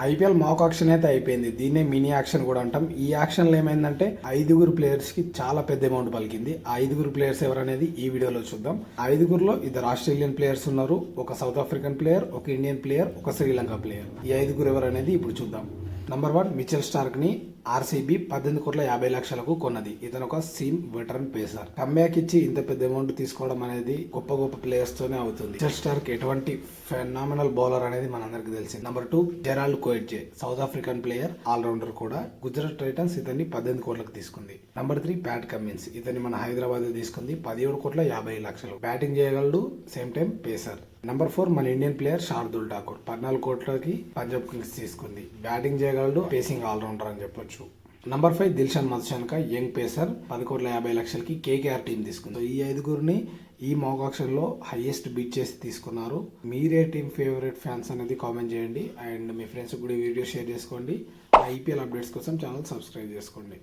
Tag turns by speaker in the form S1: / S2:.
S1: IPL మాక్ auction అయితే అయిపోయింది. దీన్నే మినీ ఆక్షన్ కూడా అంటాం. ఈ ఆక్షన్ లో ఏమైందంటే 5 ప్లేయర్స్ కి చాలా పెద్ద అమౌంట్ పలికింది. ఆ 5 ప్లేయర్స్ ఎవరనేది ఈ వీడియోలో చూద్దాం. 5లో 2 ఆస్ట్రేలియన్ ప్లేయర్స్ ఉన్నారు, ఒక సౌత్ ఆఫ్రికన్ ప్లేయర్, ఒక ఇండియన్ ప్లేయర్, ఒక శ్రీలంక ప్లేయర్. ఈ 5 ఎవరనేది ఇప్పుడు చూద్దాం. నంబర్ 1 మిచెల్ స్టార్క్ ని ఆర్సీబీ 18,50,00,000కు కొన్నది. ఇతను ఒక సీమ్ వెటరన్ పేసర్. కమ్బ్యాక్ ఇచ్చి ఇంత పెద్ద అమౌంట్ తీసుకోవడం అనేది గొప్ప గొప్ప ప్లేయర్స్ తోనే అవుతుంది. మిచెల్ స్టార్క్ ఎటువంటి ఫెనామినల్ బౌలర్ అనేది మనందరికి తెలిసింది. Number 2 Gerald Coetzee, South African player, all rounder కూడా. గుజరాత్ టైటన్స్ ఇతన్ని 18 కోట్లకు తీసుకుంది. నంబర్ 3 ప్యాట్ కమిన్స్, ఇతన్ని మన హైదరాబాద్ తీసుకుంది 17,50,00,000. బ్యాటింగ్ చేయగలడు, సేమ్ టైం పేసర్. నంబర్ 4 మన ఇండియన్ ప్లేయర్ శార్దుల్ ఠాకూర్, 14 కోట్లకి పంజాబ్ కింగ్స్ తీసుకుంది. బ్యాటింగ్ చేయగలడు, పేసింగ్ ఆల్రౌండర్ అని చెప్పొచ్చు. Number 5 Dilshan Madushanka, young pacer, 10,50,00,000కి కేకేఆర్ టీం తీసుకుంది. ఈ 5 ఈ మాక్ ఆక్షన్ లో హైయెస్ట్ బీట్ చేసి తీసుకున్నారు. మీరే టీం ఫేవరెట్ ఫ్యాన్స్ అనేది కామెంట్ చేయండి. అండ్ మీ ఫ్రెండ్స్ కూడా ఈ వీడియో షేర్ చేసుకోండి. ఐపీఎల్ అప్డేట్స్ కోసం ఛానల్ సబ్స్క్రైబ్ చేసుకోండి.